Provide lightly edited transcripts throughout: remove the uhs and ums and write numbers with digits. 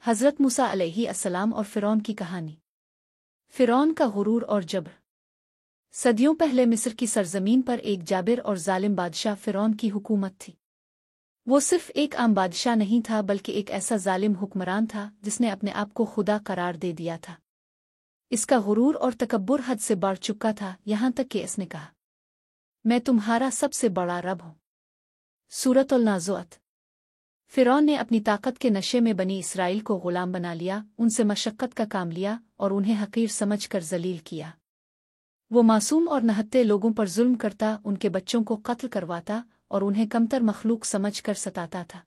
हज़रत मूसा अलैहिस्सलाम और फ़िरौन की कहानी। फ़िरौन का गुरूर और जब्र। सदियों पहले मिस्र की सरजमीन पर एक जाबिर और जालिम बादशाह फ़िरौन की हुकूमत थी। वो सिर्फ एक आम बादशाह नहीं था बल्कि एक ऐसा जालिम हुक्मरान था जिसने अपने आप को खुदा करार दे दिया था। इसका गुरूर और तकब्बुर हद से बढ़ चुका था, यहाँ तक कि इसने कहा, मैं तुम्हारा सबसे बड़ा रब हूँ। सूरत अल-नाज़ुअत। फ़िरौन ने अपनी ताकत के नशे में बनी इसराइल को ग़ुलाम बना लिया, उनसे मशक्क़त का काम लिया और उन्हें हक़ीर समझकर ज़लील किया। वो मासूम और नहत्ते लोगों पर जुल्म करता, उनके बच्चों को कत्ल करवाता और उन्हें कमतर मखलूक समझकर सताता था।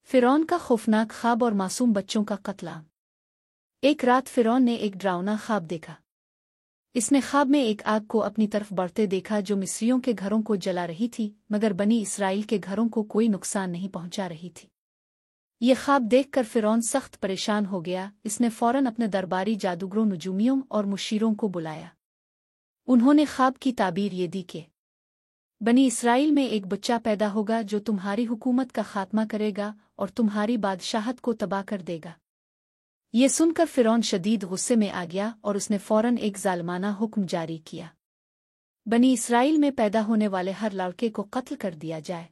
फ़िरौन का खौफनाक ख्वाब और मासूम बच्चों का कत्ल। एक रात फ़िरौन ने एक डरावना ख्वाब देखा। इसने ख्वाब में एक आग को अपनी तरफ बढ़ते देखा जो मिस्रियों के घरों को जला रही थी, मगर बनी इसराइल के घरों को कोई नुकसान नहीं पहुंचा रही थी। ये ख्वाब देखकर फ़िरौन सख्त परेशान हो गया। इसने फ़ौरन अपने दरबारी जादूगरों, नजूमियों और मुशीरों को बुलाया। उन्होंने ख्वाब की ताबीर ये दी कि बनी इसराइल में एक बच्चा पैदा होगा जो तुम्हारी हुकूमत का खात्मा करेगा और तुम्हारी बादशाहत को तबाह कर देगा। ये सुनकर फ़िरौन शदीद गुस्से में आ गया और उसने फ़ौरन एक ज़ालिमाना हुक्म जारी किया, बनी इसराइल में पैदा होने वाले हर लड़के को कत्ल कर दिया जाए।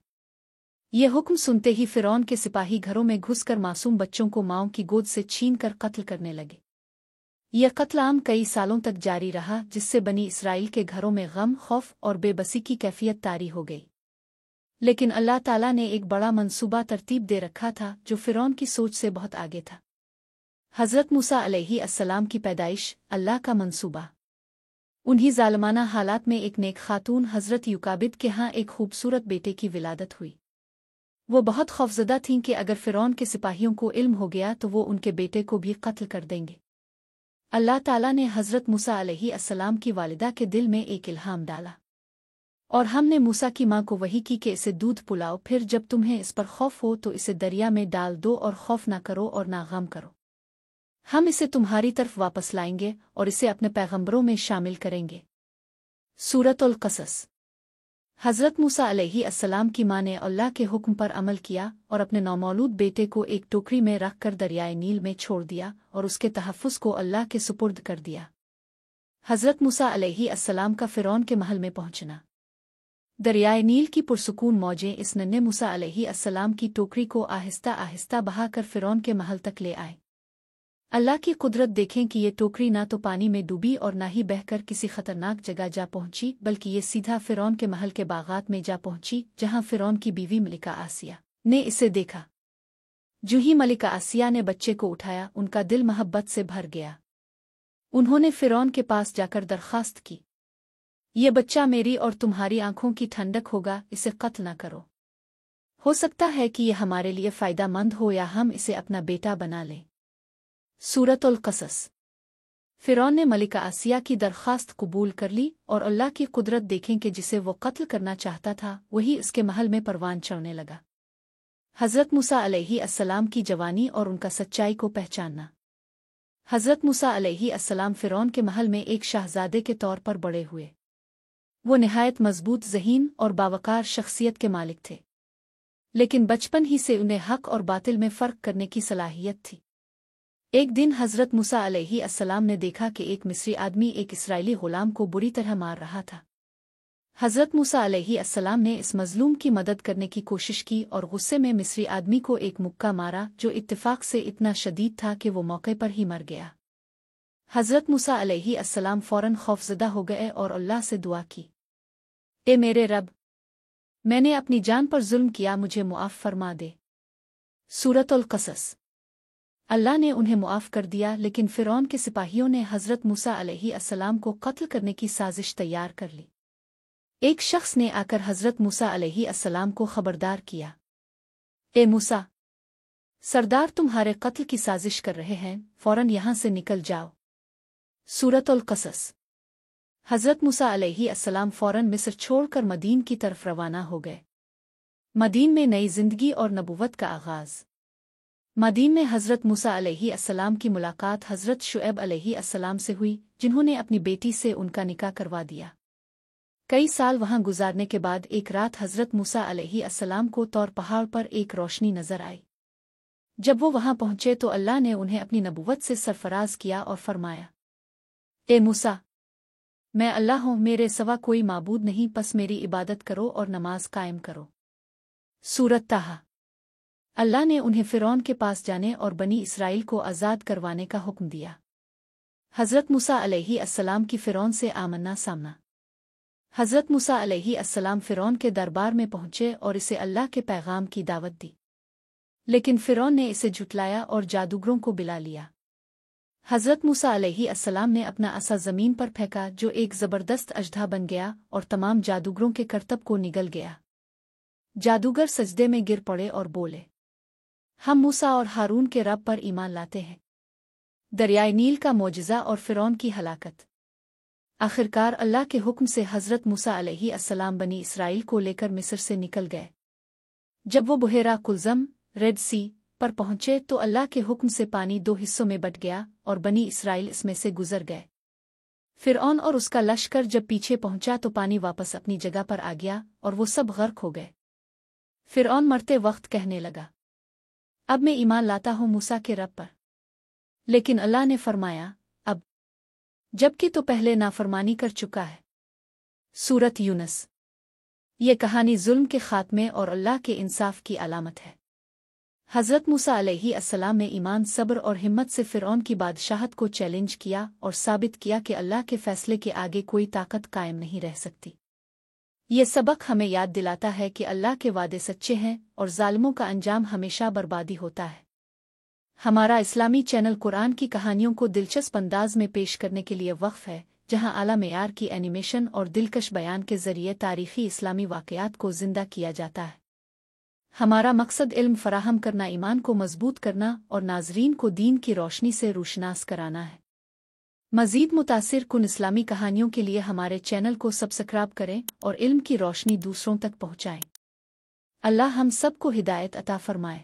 ये हुक्म सुनते ही फ़िरौन के सिपाही घरों में घुसकर मासूम बच्चों को माँओं की गोद से छीनकर कत्ल करने लगे। यह कत्ल-आम कई सालों तक जारी रहा, जिससे बनी इसराइल के घरों में गम, खौफ और बेबसी की कैफियत तारी हो गई। लेकिन अल्लाह ताला ने एक बड़ा मंसूबा तरतीब दे रखा था जो फ़िरौन की सोच से बहुत आगे था। हज़रत मूसा अलैहिस्सलाम की पैदाइश, अल्लाह का मंसूबा। उन्हीं ज़ालिमाना हालात में एक नेक खातून हज़रत युकाबिद के यहाँ एक खूबसूरत बेटे की विलादत हुई। वो बहुत खौफज़दा थीं कि अगर फ़िरौन के सिपाहियों को इल्म हो गया तो वो उनके बेटे को भी कत्ल कर देंगे। अल्लाह ताला ने हज़रत मूसा अलैहिस्सलाम की वालिदा के दिल में एक इल्हाम डाला और हमने मूसा की माँ को वही की कि इसे दूध पिलाओ, फिर जब तुम्हें इस पर खौफ हो तो इसे दरिया में डाल दो और खौफ ना करो और ना गम करो। हम इसे तुम्हारी तरफ वापस लाएंगे और इसे अपने पैगंबरों में शामिल करेंगे। सूरत अल-क़सस। हज़रत मूसा अलैहिस्सलाम की माँ ने अल्लाह के हुक्म पर अमल किया और अपने नौमौलूद बेटे को एक टोकरी में रखकर दरियाए नील में छोड़ दिया और उसके तहफ़्फ़ुज़ को अल्लाह के सुपुर्द कर दिया। हज़रत मूसा अलैहिस्सलाम का फ़िरौन के महल में पहुंचना। दरियाए नील की पुरसुकून मौजें इस नन्हे मूसा अलैहिस्सलाम की टोकरी को आहिस्ता आहिस्ता बहाकर फ़िरौन के महल तक ले आए। अल्लाह की कुदरत देखें कि ये टोकरी ना तो पानी में डूबी और ना ही बहकर किसी खतरनाक जगह जा पहुंची, बल्कि ये सीधा फ़िरौन के महल के बागात में जा पहुंची, जहां फ़िरौन की बीवी मलिका आसिया ने इसे देखा। जो ही मलिका आसिया ने बच्चे को उठाया, उनका दिल मोहब्बत से भर गया। उन्होंने फ़िरौन के पास जाकर दरख्वास्त की, ये बच्चा मेरी और तुम्हारी आंखों की ठंडक होगा, इसे कत्ल न करो। हो सकता है कि यह हमारे लिए फ़ायदेमंद हो या हम इसे अपना बेटा बना लें। सूरत अल-क़सस। फ़िरौन ने मलिका आसिया की दरख्वास्त कबूल कर ली और अल्लाह की कुदरत देखें कि जिसे वो कत्ल करना चाहता था वही उसके महल में परवान चढ़ने लगा। हज़रत मूसा अलैहिस्सलाम की जवानी और उनका सच्चाई को पहचानना। हज़रत मूसा अलैहिस्सलाम फ़िरौन के महल में एक शाहज़ादे के तौर पर बड़े हुए। वो निहायत मज़बूत, ज़हीन और बावकार शख्सियत के मालिक थे, लेकिन बचपन ही से उन्हें हक़ और बातिल में फ़र्क करने की सलाहियत थी। एक दिन हज़रत मूसा अलैहिस्सलाम ने देखा कि एक मिस्री आदमी एक इस्राएली ग़ुलाम को बुरी तरह मार रहा था। हज़रत मूसा अलैहिस्सलाम ने इस मज़लूम की मदद करने की कोशिश की और गुस्से में मिस्री आदमी को एक मुक्का मारा जो इत्तेफ़ाक़ से इतना शदीद था कि वो मौके पर ही मर गया। हज़रत मूसा अलैहिस्सलाम फ़ौरन खौफ़ज़दा हो गए और अल्लाह से दुआ की, ए मेरे रब, मैंने अपनी जान पर जुल्म किया, मुझे मुआफ़ फ़रमा दे। सूरत अल-क़सस। अल्लाह ने उन्हें मुआफ़ कर दिया, लेकिन फ़िरौन के सिपाहियों ने हज़रत मूसा अलैहिस्सलाम को कत्ल करने की साजिश तैयार कर ली। एक शख्स ने आकर हज़रत मूसा अलैहिस्सलाम को खबरदार किया, ए मूसा, सरदार तुम्हारे कत्ल की साजिश कर रहे हैं, फ़ौरन यहाँ से निकल जाओ। सूरत अल-क़सस। हज़रत मूसा अलैहिस्सलाम फ़ौरन मिस्र छोड़कर मदीन की तरफ रवाना हो गए। मदीन में नई ज़िंदगी और नबूवत का आगाज़। मदीन में हज़रत मूसा अलैहिस्सलाम की मुलाकात हज़रत शुएब अलैहिस्सलाम से हुई, जिन्होंने अपनी बेटी से उनका निकाह करवा दिया। कई साल वहाँ गुजारने के बाद एक रात हज़रत मूसा अलैहिस्सलाम को तौर पहाड़ पर एक रोशनी नज़र आई। جب وہ وہاں پہنچے تو اللہ نے انہیں اپنی نبوت سے سرفراز کیا اور فرمایا، اے موسیٰ، میں اللہ ہوں، میرے سوا کوئی معبود نہیں، پس میری عبادت کرو اور نماز قائم کرو۔ سورۃ طٰہٰ۔ اللہ نے انہیں فرعون کے پاس جانے اور بنی اسرائیل کو آزاد کروانے کا حکم دیا۔ حضرت موسیٰ علیہ السلام کی فرعون سے آمنا سامنا۔ حضرت موسیٰ علیہ السلام فرعون کے دربار میں پہنچے اور اسے اللہ کے پیغام کی دعوت دی، لیکن فرعون نے اسے جھٹلایا اور جادوگروں کو بلا لیا۔ حضرت موسیٰ علیہ السلام نے اپنا عصا زمین پر پھینکا جو ایک زبردست اژدھا بن گیا اور تمام جادوگروں کے کرتب کو نگل گیا۔ جادوگر سجدے میں گر پڑے اور بولے، ہم موسیٰ اور ہارون کے رب پر ایمان لاتے ہیں۔ دریائے نیل کا معجزہ اور فرعون کی ہلاکت۔ آخرکار اللہ کے حکم سے حضرت موسیٰ علیہ السلام بنی اسرائیل کو لے کر مصر سے نکل گئے۔ جب وہ بحیرہ کلزم ریڈ سی پر پہنچے تو اللہ کے حکم سے پانی دو حصوں میں بٹ گیا اور بنی اسرائیل اس میں سے گزر گئے۔ فرعون اور اس کا لشکر جب پیچھے پہنچا تو پانی واپس اپنی جگہ پر آ گیا اور وہ سب غرق ہو گئے۔ فرعون مرتے وقت کہنے لگا، اب میں ایمان لاتا ہوں موسیٰ کے رب پر، لیکن اللہ نے فرمایا، اب جبکہ تو پہلے نافرمانی کر چکا ہے۔ سورۃ یونس۔ یہ کہانی ظلم کے خاتمے اور اللہ کے انصاف کی علامت ہے۔ حضرت موسیٰ علیہ السلام نے ایمان، صبر اور ہمت سے فرعون کی بادشاہت کو چیلنج کیا اور ثابت کیا کہ اللہ کے فیصلے کے آگے کوئی طاقت قائم نہیں رہ سکتی۔ یہ سبق ہمیں یاد دلاتا ہے کہ اللہ کے وعدے سچے ہیں اور ظالموں کا انجام ہمیشہ بربادی ہوتا ہے۔ ہمارا اسلامی چینل قرآن کی کہانیوں کو دلچسپ انداز میں پیش کرنے کے لیے وقف ہے، جہاں اعلیٰ معیار کی اینیمیشن اور دلکش بیان کے ذریعے تاریخی اسلامی واقعات کو زندہ کیا جاتا ہے۔ ہمارا مقصد علم فراہم کرنا، ایمان کو مضبوط کرنا اور ناظرین کو دین کی روشنی سے روشناس کرانا ہے۔ مزید متاثر کن اسلامی کہانیوں کے لیے ہمارے چینل کو سبسکرائب کریں اور علم کی روشنی دوسروں تک پہنچائیں۔ اللہ ہم سب کو ہدایت عطا فرمائے۔